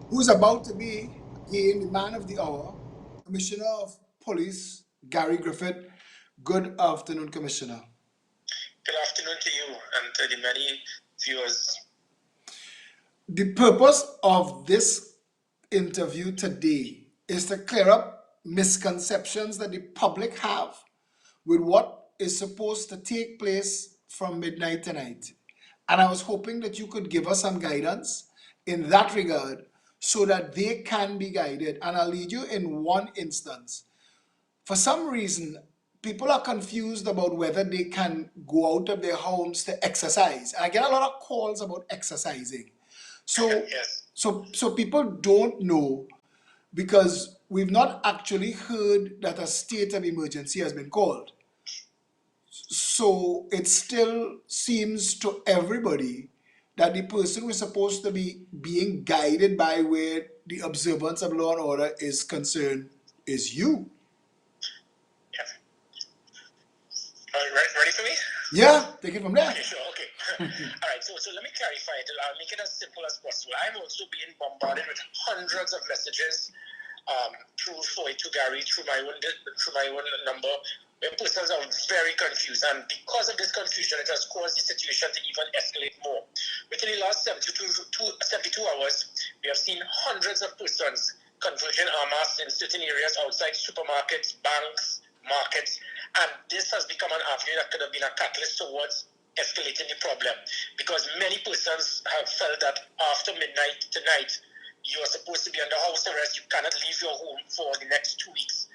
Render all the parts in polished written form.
who's about to be, again, the man of the hour, Commissioner of Police Gary Griffith. Good afternoon, Commissioner. Good afternoon to you and to the many viewers. The purpose of this interview today is to clear up misconceptions that the public have with what is supposed to take place from midnight tonight. And I was hoping that you could give us some guidance in that regard so that they can be guided. And I'll lead you in one instance. For some reason, people are confused about whether they can go out of their homes to exercise. And I get a lot of calls about exercising. So, Yes. so people don't know because we've not actually heard that a state of emergency has been called. So it still seems to everybody that the person who is supposed to be being guided by where the observance of law and order is concerned is you. Yeah. Ready for me? Yeah, take it from there. Okay, sure. Okay. All right. So let me clarify it. I'll make it as simple as possible. I'm also being bombarded with hundreds of messages through 42 Gary, through my own number, where persons are very confused. And because of this confusion, it has caused the situation to even escalate more. Within the last 72 hours, we have seen hundreds of persons converging en masse in certain areas outside supermarkets, banks, markets, and this has become an avenue that could have been a catalyst towards escalating the problem, because many persons have felt that after midnight tonight, you are supposed to be under house arrest. You cannot leave your home for the next 2 weeks.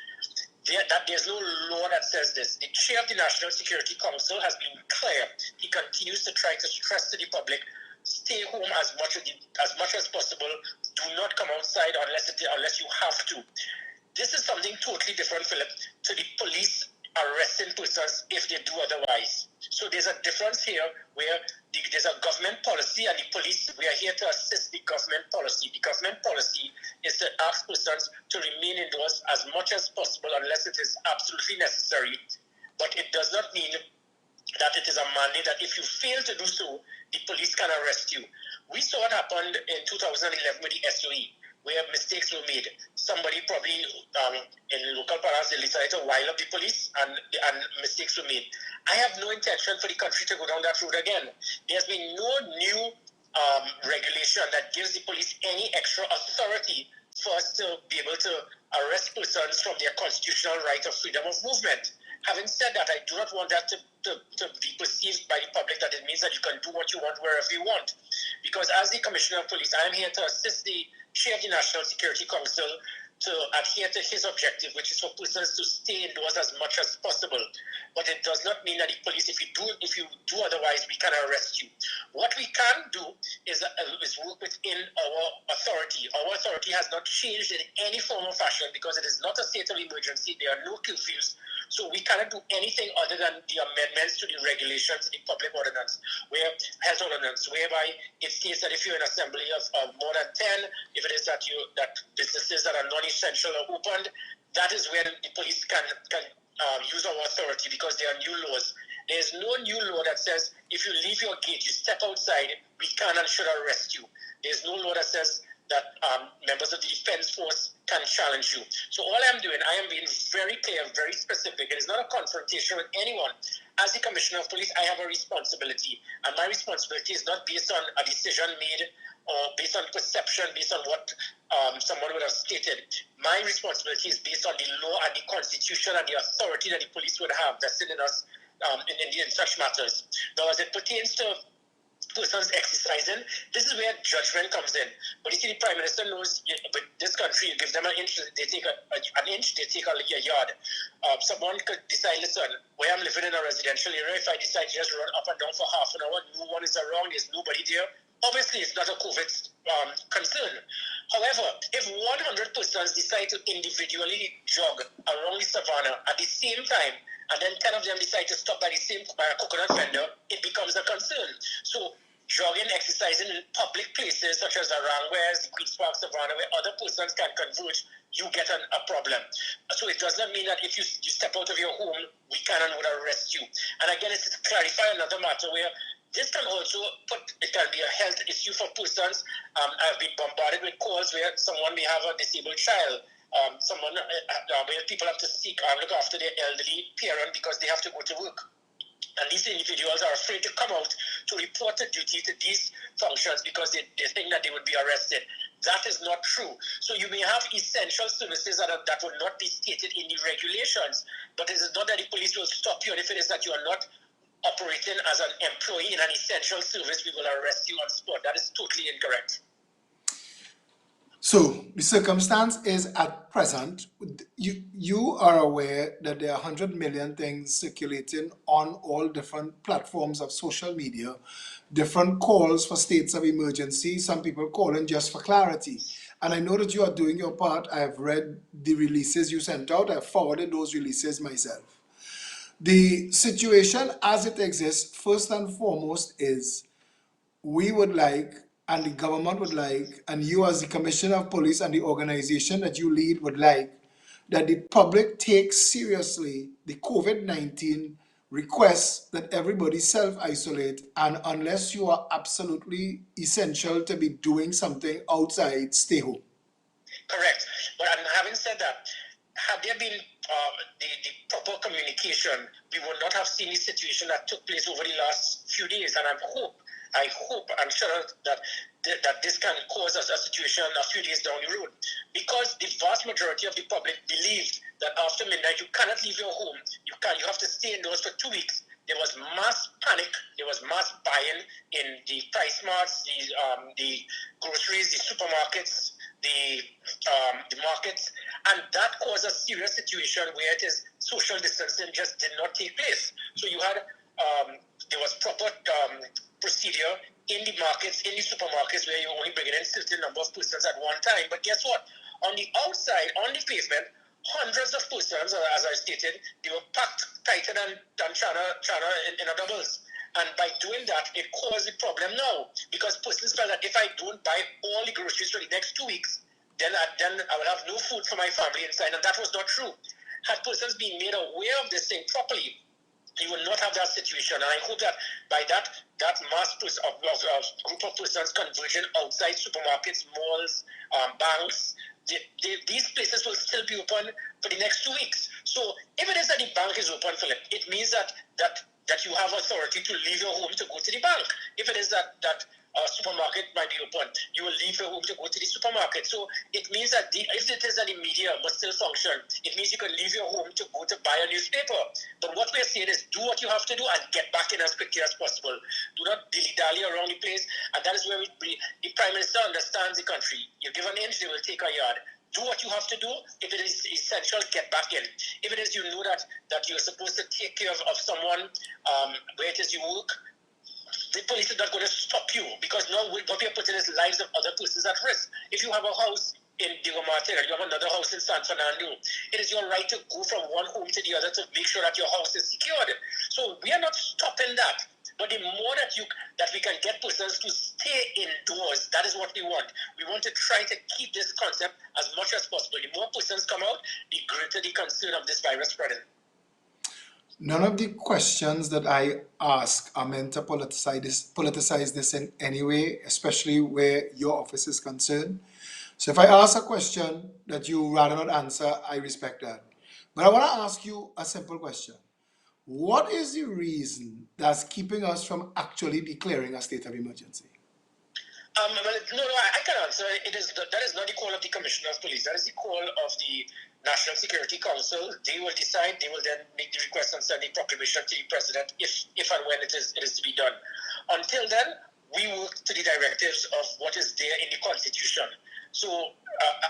There's no law that says this. The chair of the National Security Council has been clear. He continues to try to stress to the public, stay home as much as possible. Do not come outside unless you have to. This is something totally different, Philip, to the police arresting persons if they do otherwise. So there's a difference here where there's a government policy, and the police, we are here to assist the government policy. The government policy is to ask persons to remain indoors as much as possible unless it is absolutely necessary. But it does not mean that it is a mandate that if you fail to do so, the police can arrest you. We saw what happened in 2011 with the SOE, where mistakes were made. Somebody probably, in local parlance, they decided to wile up the police, and mistakes were made. I have no intention for the country to go down that road again. There's been no new regulation that gives the police any extra authority for us to be able to arrest persons from their constitutional right of freedom of movement. Having said that, I do not want that to be perceived by the public that it means that you can do what you want wherever you want. Because as the Commissioner of Police, I am here to assist the Chair of the National Security Council to adhere to his objective, which is for persons to stay indoors as much as possible. But it does not mean that the police, if you do otherwise, we can arrest you. What we can do is work within our authority. Our authority has not changed in any form or fashion because it is not a state of emergency. There are no curfews. So we cannot do anything other than the amendments to the regulations in the public ordinance, health ordinance, whereby it states that if you're in an assembly of more than 10, if it is that businesses that are non-essential are opened, that is where the police can use our authority, because there are new laws. There is no new law that says if you leave your gate, you step outside, we can and should arrest you. There is no law that says that members of the defense force can challenge you. So all I'm doing, I am being very clear, very specific. It is not a confrontation with anyone. As the Commissioner of Police, I have a responsibility. And my responsibility is not based on a decision made or based on perception, based on what someone would have stated. My responsibility is based on the law and the Constitution and the authority that the police would have vested in us in such matters. Now, as it pertains to persons exercising, this is where judgment comes in. But you see, the Prime Minister knows, with this country, you give them an inch, they take an inch, they take a yard. Someone could decide, listen, where I'm living in a residential area, if I decide to just run up and down for half an hour, no one is around, there's nobody there, obviously it's not a COVID concern. However, if 100 persons decide to individually jog around the savannah at the same time, and then 10 of them decide to stop by a coconut vendor, it becomes a concern. So jogging, exercising in public places such as Arangwares, the Queen's Park, Savannah, where other persons can converge, you get a problem. So it does not mean that if you step out of your home, we can and would arrest you. And again, it's to clarify another matter where this can also it can be a health issue for persons. I've been bombarded with calls where someone may have a disabled child. Where people have to seek and look after their elderly parent because they have to go to work. And these individuals are afraid to come out to report the duty to these functions because they think that they would be arrested. That is not true. So you may have essential services that will not be stated in the regulations, but it is not that the police will stop you. And if it is that you are not operating as an employee in an essential service, we will arrest you on spot. That is totally incorrect. So the circumstance is at present, you are aware that there are 100 million things circulating on all different platforms of social media, different calls for states of emergency, some people calling just for clarity. And I know that you are doing your part. I have read the releases you sent out. I have forwarded those releases myself. The situation as it exists, first and foremost, is we would like, and the government would like, and you as the Commissioner of Police and the organization that you lead would like, that the public takes seriously the COVID-19 requests that everybody self-isolate, and unless you are absolutely essential to be doing something outside, stay home. Correct. But having said that, had there been the proper communication, we would not have seen the situation that took place over the last few days. And I hope, I'm sure that this can cause us a situation a few days down the road. Because the vast majority of the public believed that after midnight, you cannot leave your home. You have to stay indoors for 2 weeks. There was mass panic. There was mass buying in the price marts, the groceries, the supermarkets, the markets, and that caused a serious situation where it is social distancing just did not take place. So you had there was proper procedure in the markets, in the supermarkets, where you're only bringing in a certain number of persons at one time. But guess what? On the outside, on the pavement, hundreds of persons, as I stated, they were packed tighter than China in a doubles. And by doing that, it caused a problem now, because persons felt that if I don't buy all the groceries for the next 2 weeks, then I will have no food for my family inside, and that was not true. Had persons been made aware of this thing properly, you will not have that situation. And I hope that by that mass group of persons converging outside supermarkets, malls, banks, these places will still be open for the next 2 weeks. So if it is that the bank is open, Philip, it means that you have authority to leave your home to go to the bank. If it is that supermarket might be open, you will leave your home to go to the supermarket. So it means that if it is that the media must still function, it means you can leave your home to go to buy a newspaper. But what we're saying is do what you have to do and get back in as quickly as possible. Do not dilly-dally around the place. And that is where the Prime Minister understands the country. You give an inch, they will take a yard. Do what you have to do. If it is essential, get back in. If it is you know that you're supposed to take care of someone where it is you work, the police is not going to stop you, because now what we are putting is lives of other persons at risk. If you have a house in Diego Martin and you have another house in San Fernando, it is your right to go from one home to the other to make sure that your house is secured. So we are not stopping that. But the more that we can get persons to stay indoors, that is what we want. We want to try to keep this concept as much as possible. The more persons come out, the greater the concern of this virus spreading. None of the questions that I ask are meant to politicize this in any way, especially where your office is concerned. So if I ask a question that you rather not answer, I respect that. But I want to ask you a simple question. What is the reason that's keeping us from actually declaring a state of emergency? I can answer. That is not the call of the Commissioner of Police. That is the call of the National Security Council. They will decide. They will then make the request and send the proclamation to the President if and when it is to be done. Until then, we work to the directives of what is there in the Constitution. So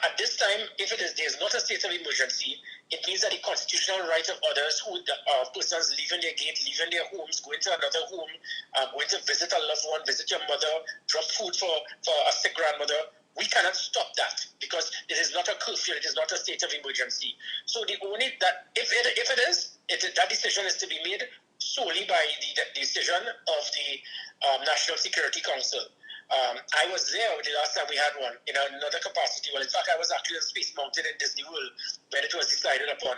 at this time, if there is not a state of emergency, it means that the constitutional right of others, persons leaving their gate, leaving their homes, going to another home, going to visit a loved one, visit your mother, drop food for a sick grandmother, we cannot stop that, because it is not a curfew, it is not a state of emergency. So the only that if it is, that decision is to be made solely by the decision of the National Security Council. I was there the last time we had one in another capacity. Well, in fact, I was actually on Space Mountain in Disney World when it was decided upon.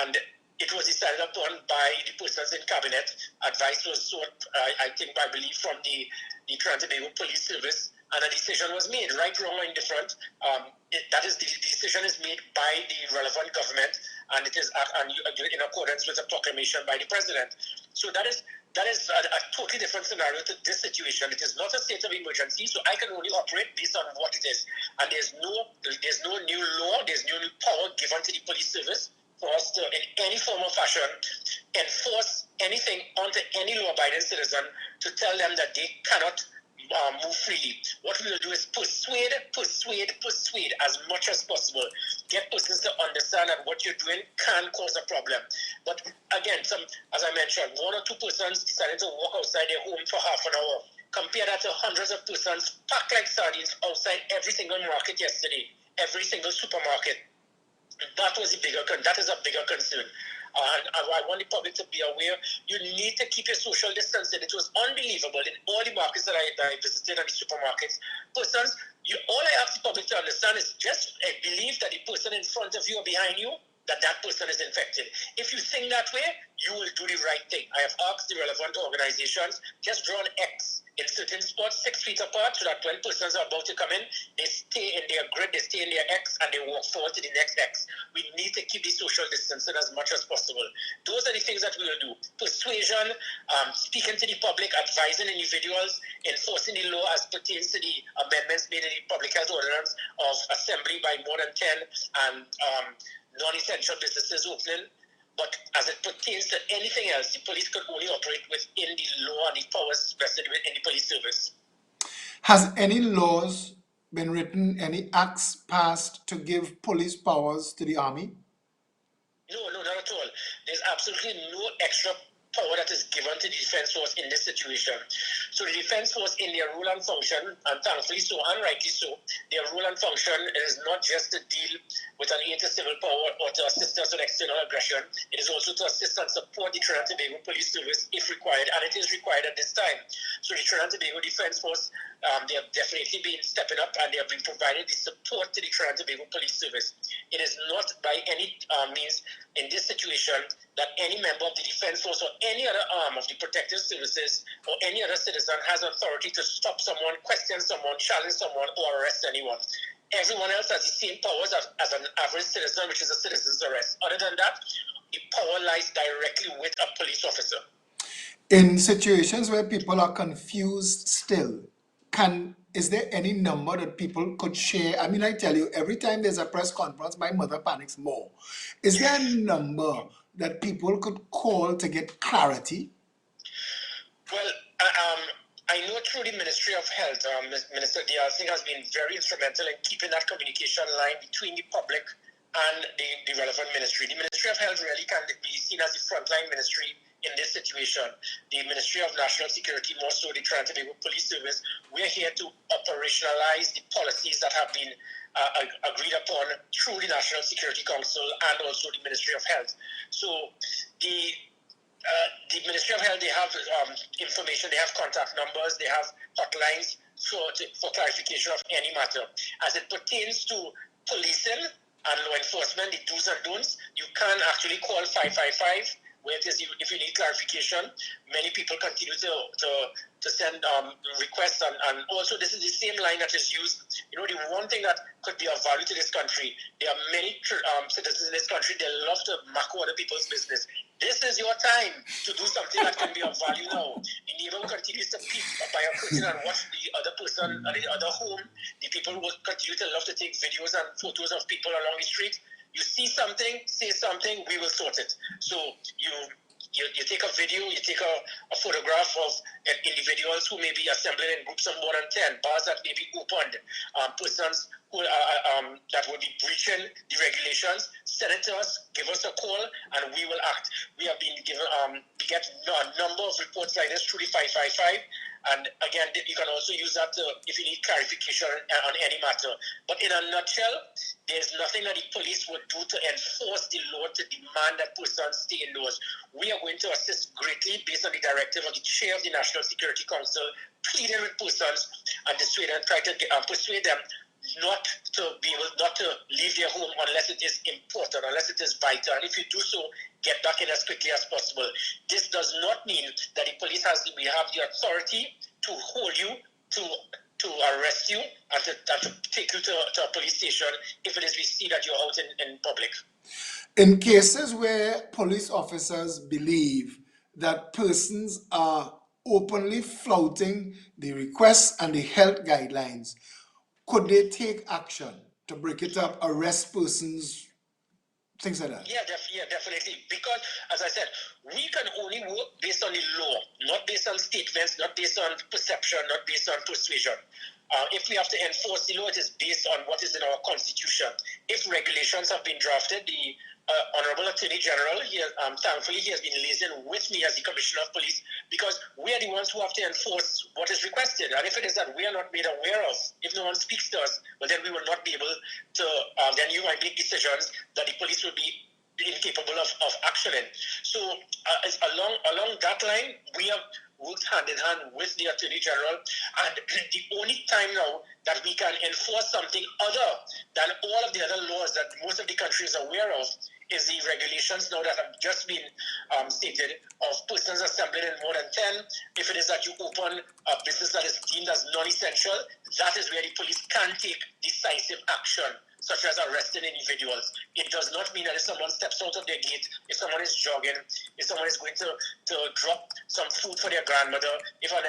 And it was decided upon by the persons in cabinet. Advice was sought, I believe, from the Trinidad and Tobago Police Service, and a decision was made, right, wrong, or indifferent. The decision is made by the relevant government, and it is in accordance with a proclamation by the president. So that is a totally different scenario to this situation. It is not a state of emergency, so I can only operate based on what it is. And there's no new law, there's no new power given to the police service for us to, in any form or fashion, enforce anything onto any law-abiding citizen to tell them that they cannot move freely. What we will do is persuade as much as possible. Get persons to understand that what you're doing can cause a problem. But again, as I mentioned, one or two persons decided to walk outside their home for half an hour. Compare that to hundreds of persons packed like sardines outside every single market yesterday, every single supermarket. That is a bigger concern. And I want the public to be aware, you need to keep your social distancing. It was unbelievable in all the markets that I visited and the supermarkets. Persons, all I ask the public to understand is just believe that the person in front of you or behind you, that person is infected. If you think that way, you will do the right thing. I have asked the relevant organizations, just draw an X in certain spots 6 feet apart so that when persons are about to come in, they stay in their grid, they stay in their X, and they walk forward to the next X. We need to keep the social distancing as much as possible. Those are the things that we will do. Persuasion, speaking to the public, advising individuals, enforcing the law as pertains to the amendments made in the public health ordinance of assembly by more than 10 and non-essential businesses opening. But as it pertains to anything else, the police could only operate within the law and the powers vested within the police service. Has any laws been written, any acts passed to give police powers to the army? No, not at all. There's absolutely no extra power that is given to the defense force in this situation. So the defense force, in their role and function, and thankfully so and rightly so, their role and function is not just to deal with an aid to civil power or to assist us in external aggression. It is also to assist and support the Trinidad and Tobago Police Service if required, and it is required at this time. So the Trinidad and Tobago Defense Force, they have definitely been stepping up, and they have been providing the support to the Trinidad and Tobago Police Service. It is not by any means in this situation that any member of the defense force or any other arm of the protective services or any other citizen has authority to stop someone, question someone, challenge someone, or arrest anyone. Everyone else has the same powers as an average citizen, which is a citizen's arrest. Other than that, the power lies directly with a police officer. In situations where people are confused still, is there any number that people could share? I mean, I tell you, every time there's a press conference, my mother panics more. Is there a number that people could call to get clarity? Well, I know through the Ministry of Health, Minister Diaz Singh has been very instrumental in keeping that communication line between the public and the relevant ministry. The Ministry of Health really can be seen as the frontline ministry in this situation. The Ministry of National Security, more so the Trinidad and Tobago Police Service, we're here to operationalize the policies that have been agreed upon through the National Security Council and also the Ministry of Health. So the Ministry of Health, they have information, they have contact numbers, they have hotlines for clarification of any matter. As it pertains to policing and law enforcement, the do's and don'ts, you can actually call 555, where it is if you need clarification. Many people continue to send requests, and also this is the same line that is used. You know, the one thing that could be of value to this country, there are many citizens in this country, they love to macro other people's business. This is your time to do something that can be of value now. The neighbor will continue to peek by a curtain and watch the other person at the other home. The people will continue to love to take videos and photos of people along the street. You see something, say something, we will sort it. So you take a video, you take a photograph of individuals who may be assembling in groups of more than 10, bars that may be opened, persons who that will be breaching the regulations. Send it to us, give us a call, and we will act. We have been given, we get a number of reports like this through the 555, And again, you can also use that if you need clarification on any matter. But in a nutshell, there's nothing that the police would do to enforce the law to demand that persons stay indoors. We are going to assist greatly based on the directive of the chair of the National Security Council, pleading with persons and dissuade and try to persuade them not to leave their home unless it is important, unless it is vital. And if you do so, get back in as quickly as possible. This does not mean that the police we have the authority to hold you, to arrest you, and to take you to a police station if it is we see that you're out in public. In cases where police officers believe that persons are openly flouting the requests and the health guidelines, could they take action to break it up, arrest persons, things like that? Yeah, definitely. Because, as I said, we can only work based on the law, not based on statements, not based on perception, not based on persuasion. If we have to enforce the law, it is based on what is in our constitution. If regulations have been drafted, the Honorable Attorney General, thankfully, he has been liaising with me as the Commissioner of Police, because we are the ones who have to enforce what is requested. And if it is that we are not made aware of, if no one speaks to us, well, then we will not be able to, then you might make decisions that the police will be incapable of actioning. So along that line, we have worked hand in hand with the Attorney General, and the only time now that we can enforce something other than all of the other laws that most of the countries are aware of is the regulations now that have just been stated of persons assembling in more than 10. If it is that you open a business that is deemed as non-essential, that is where the police can take decisive action, such as arresting individuals. It does not mean that if someone steps out of their gate, if someone is jogging, if someone is going to drop some food for their grandmother, if an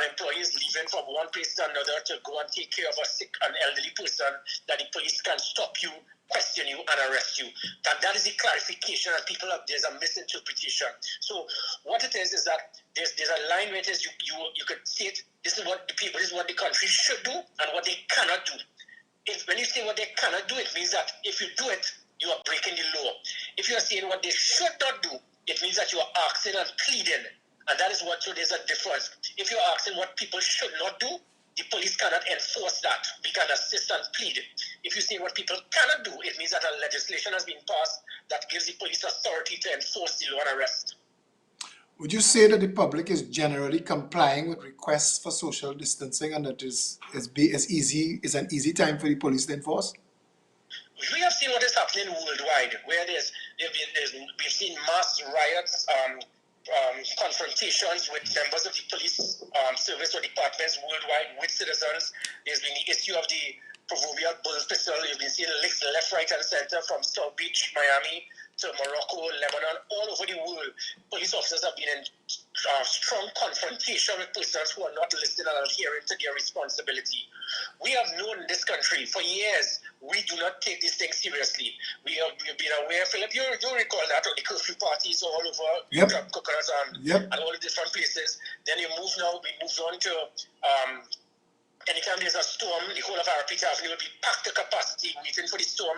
employee is leaving from one place to another to go and take care of a sick and elderly person, that the police can stop you, question you, and arrest you. That is the clarification, and there's a misinterpretation. So what it is that there's a line where it is you could say it, this is what the country should do and what they cannot do. When you say what they cannot do, it means that if you do it, you are breaking the law. If you are saying what they should not do, it means that you are asking and pleading. And that is so there's a difference. If you're asking what people should not do, the police cannot enforce that. We can assist and plead. If you say what people cannot do, it means that a legislation has been passed that gives the police authority to enforce the law and arrest. Would you say that the public is generally complying with requests for social distancing, and that is an easy time for the police to enforce? We have seen what is happening worldwide, where we've seen mass riots, confrontations with members of the police service or departments worldwide with citizens. There's been the issue of the proverbial bull pistol. You've been seeing licks left, right, and center from South Beach, Miami, to Morocco, Lebanon, all over the world. Police officers have been in strong confrontation with persons who are not listening and adhering to their responsibility. We have known in this country for years we do not take these things seriously. We've been aware, Philip, you recall that, of the curfew parties all over Club Cookers and all the different places. Then we moved on to anytime there's a storm, the whole of our Peter Avenue will be packed to capacity waiting for the storm.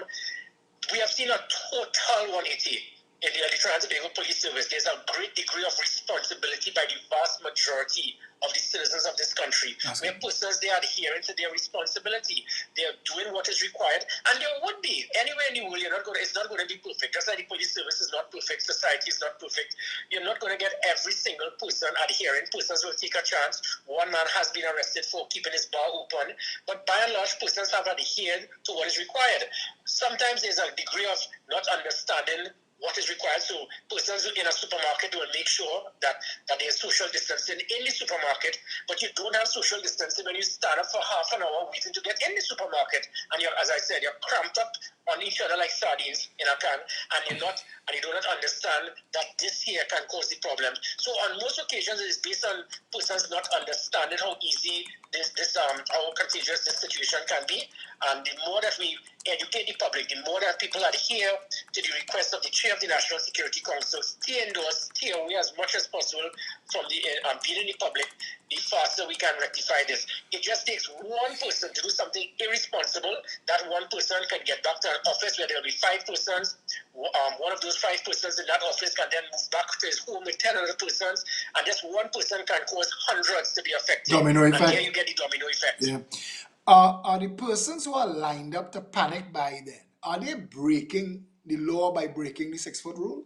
We have seen a total 180 in the Trinidad and Tobago Police Service. There's a great degree of responsibility by the vast majority of the citizens of this country. Where persons, they are adhering to their responsibility. They are doing what is required. And there would be, anywhere in the world, it's not going to be perfect. Just like the police service is not perfect, society is not perfect. You're not going to get every single person adhering. Persons will take a chance. One man has been arrested for keeping his bar open. But by and large, persons have adhered to what is required. Sometimes there's a degree of not understanding what is required. So persons in a supermarket will make sure that there's social distancing in the supermarket, but you don't have social distancing when you stand up for half an hour waiting to get in the supermarket. And as I said, you're cramped up on each other like sardines in a can, and you do not understand that this here can cause the problem. So on most occasions, it is based on persons not understanding how easy how contagious this situation can be. And the more that we educate the public, the more that people adhere to the request of the chair of the National Security Council, stay indoors, stay away as much as possible from being in the public, the faster we can rectify this. It just takes one person to do something irresponsible. That one person can get back to an office where there will be 5 persons. One of those 5 persons in that office can then move back to his home with 10 other persons, and just one person can cause hundreds to be affected. Domino effect. And here you get the domino effect. Yeah. Are the persons who are lined up to panic buy then, are they breaking the law by breaking the 6-foot rule?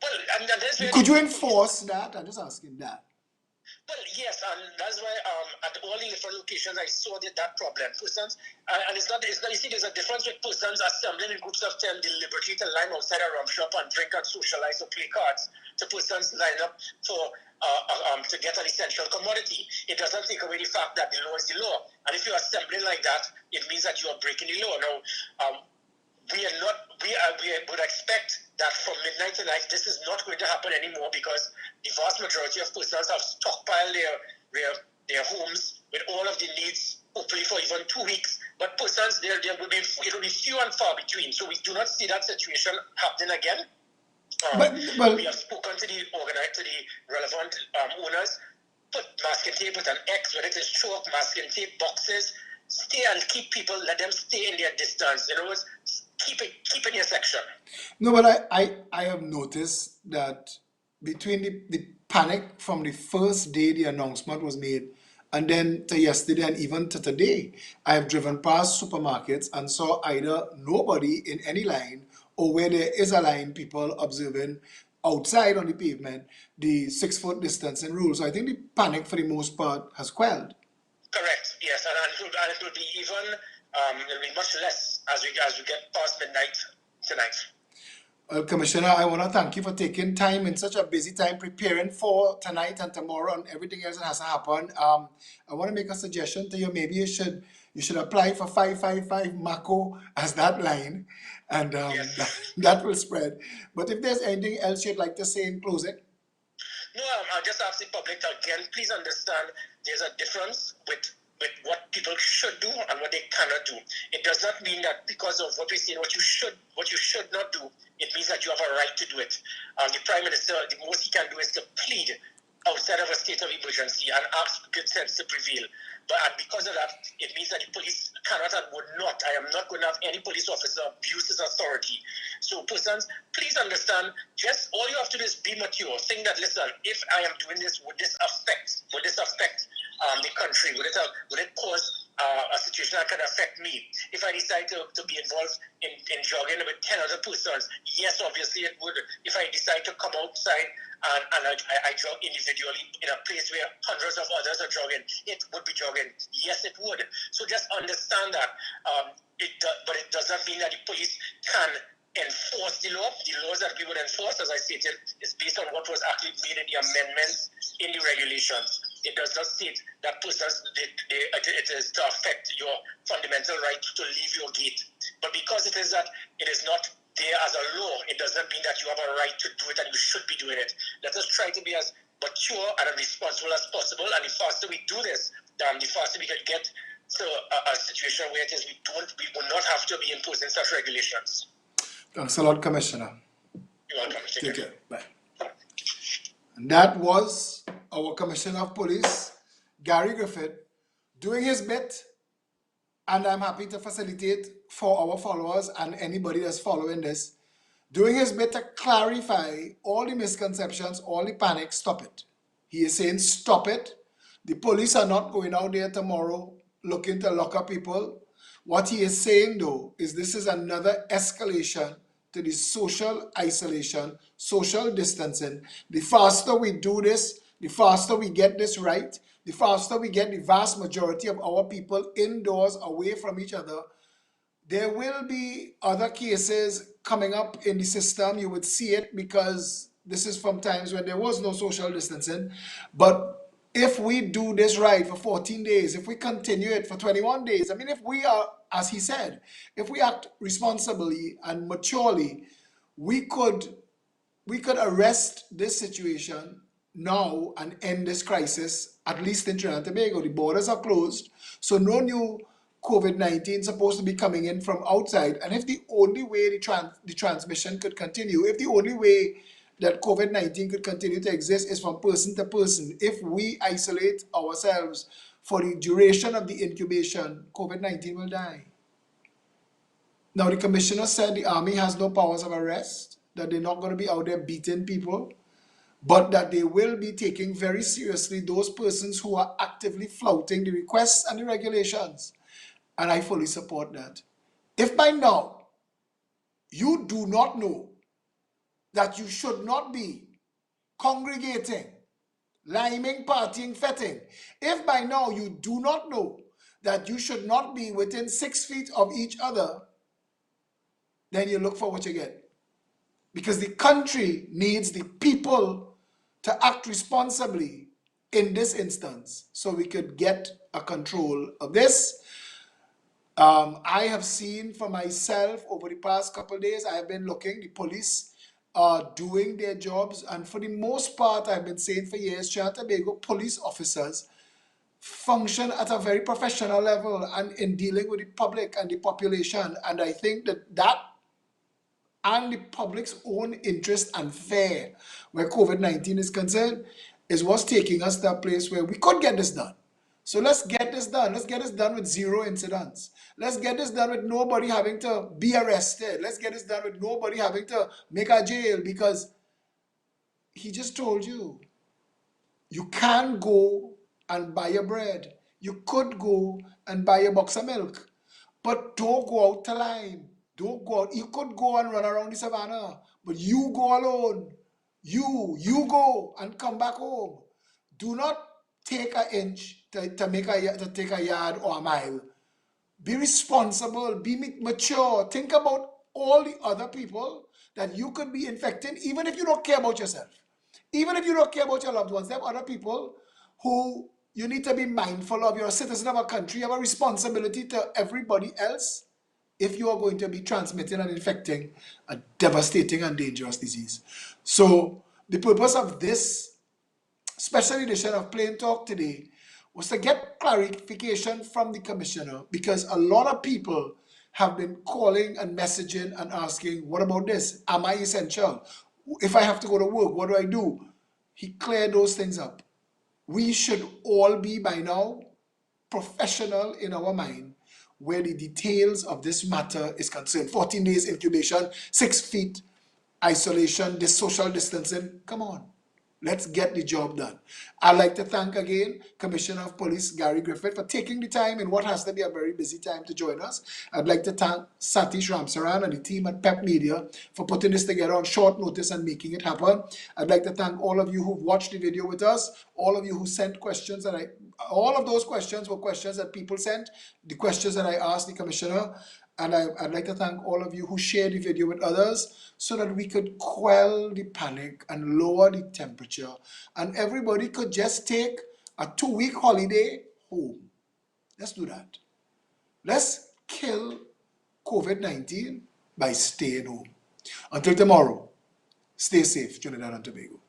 Well, and that's where could you enforce that? I'm just asking that. Well, yes, and that's why at all the different locations I saw that problem. Persons, and it's not, you see, there's a difference with persons assembling in groups of 10 deliberately to line outside a rum shop and drink and socialize or play cards, to persons line up for to get an essential commodity. It doesn't take away the fact that the law is the law. And if you're assembling like that, it means that you are breaking the law. Now, we would expect that from midnight tonight, this is not going to happen anymore, because the vast majority of persons have stockpiled their homes with all of the needs, hopefully for even 2 weeks. But persons, it will be few and far between. So we do not see that situation happening again. We have spoken to the relevant owners. Put masking tape with an X, whether it is chalk, masking tape, boxes. Stay and keep people, let them stay in their distance. In other words, keep in your section. No, but I have noticed that between the panic from the first day the announcement was made, and then to yesterday and even to today, I have driven past supermarkets and saw either nobody in any line, or where there is a line, people observing outside on the pavement the 6-foot distancing rule. So I think the panic for the most part has quelled. Correct. Yes, and it will be even it'll be much less as we get past midnight tonight. Well, Commissioner, I want to thank you for taking time in such a busy time preparing for tonight and tomorrow and everything else that has to happen. I want to make a suggestion to you. Maybe you should apply for 555 MACO as that line, and yes. that will spread. But if there's anything else you'd like to say in closing? No, I'll just ask the public again, please understand there's a difference with what people should do and what they cannot do. It does not mean that because of what we see, what you should not do, it means that you have a right to do it. The Prime Minister, the most he can do is to plead outside of a state of emergency and ask good sense to prevail. And because of that, it means that the police cannot and would not. I am not going to have any police officer abuse his authority. So persons, please understand, just all you have to do is be mature. Think that, listen, if I am doing this, would this affect the country? Would it cause a situation that can affect me? If I decide to be involved in jogging with 10 other persons, yes, obviously it would. If I decide to come outside and I jog individually in a place where hundreds of others are jogging, it would be jogging. Yes, it would. So just understand that. But it does not mean that the police can enforce the law. The laws that we would enforce, as I stated, is based on what was actually made in the amendments in the regulations. It does not state that persons, it is to affect your fundamental right to leave your gate. But because it is not there as a law, it does not mean that you have a right to do it and you should be doing it. Let us try to be as mature and as responsible as possible, and the faster we do this, the faster we can get to a situation where it is we will not have to be imposing such regulations. Thanks a lot, Commissioner. You're welcome. Take care. Bye. And that was our Commissioner of Police, Gary Griffith, doing his bit, and I'm happy to facilitate for our followers and anybody that's following this, doing his bit to clarify all the misconceptions, all the panic. Stop it. He is saying stop it. The police are not going out there tomorrow looking to lock up people. What he is saying, though, is this is another escalation to the social isolation, social distancing. The faster we do this, the faster we get this right, the faster we get the vast majority of our people indoors, away from each other. There will be other cases coming up in the system. You would see it because this is from times when there was no social distancing. But if we do this right for 14 days, if we continue it for 21 days, I mean, if we are, as he said, if we act responsibly and maturely, we could arrest this situation now and end this crisis, at least in Trinidad and Tobago. The borders are closed, so no new COVID-19 is supposed to be coming in from outside. And if the only way the transmission could continue, if the only way that COVID-19 could continue to exist is from person to person. If we isolate ourselves for the duration of the incubation, COVID-19 will die. Now, the commissioner said the army has no powers of arrest, that they're not going to be out there beating people, but that they will be taking very seriously those persons who are actively flouting the requests and the regulations. And I fully support that. If by now you do not know that you should not be congregating, liming, partying, fetting, if by now you do not know that you should not be within 6 feet of each other, then you look for what you get. Because the country needs the people to act responsibly in this instance so we could get a control of this. I have seen for myself over the past couple of days, I have been looking, the police are doing their jobs, and for the most part, I've been saying for years, Trinidad and Tobago police officers function at a very professional level and in dealing with the public and the population, and I think that and the public's own interest and fear where COVID-19 is concerned is what's taking us to a place where we could get this done. So let's get this done. Let's get this done with 0 incidents. Let's get this done with nobody having to be arrested. Let's get this done with nobody having to make a jail, because he just told you, you can go and buy your bread. You could go and buy a box of milk, but don't go out to line. Don't go out. You could go and run around the savannah, but you go alone. You go and come back home. Do not take an inch to take a yard or a mile. Be responsible, be mature. Think about all the other people that you could be infecting, even if you don't care about yourself. Even if you don't care about your loved ones, there are other people who you need to be mindful of. You're a citizen of a country, you have a responsibility to everybody else if you are going to be transmitting and infecting a devastating and dangerous disease. So the purpose of this special edition of Plain Talk today was to get clarification from the commissioner, because a lot of people have been calling and messaging and asking, what about this? Am I essential? If I have to go to work, what do I do? He cleared those things up. We should all be by now professional in our mind where the details of this matter is concerned. 14 days incubation, 6 feet isolation, this social distancing. Come on. Let's get the job done. I'd like to thank again Commissioner of Police Gary Griffith for taking the time in what has to be a very busy time to join us. I'd like to thank Satish Ramsaran and the team at PEP Media for putting this together on short notice and making it happen. I'd like to thank all of you who've watched the video with us, all of you who sent questions, and all of those questions were questions that people sent, the questions that I asked the Commissioner. And I'd like to thank all of you who shared the video with others so that we could quell the panic and lower the temperature. And everybody could just take a 2-week holiday home. Let's do that. Let's kill COVID-19 by staying home. Until tomorrow, stay safe, Trinidad and Tobago.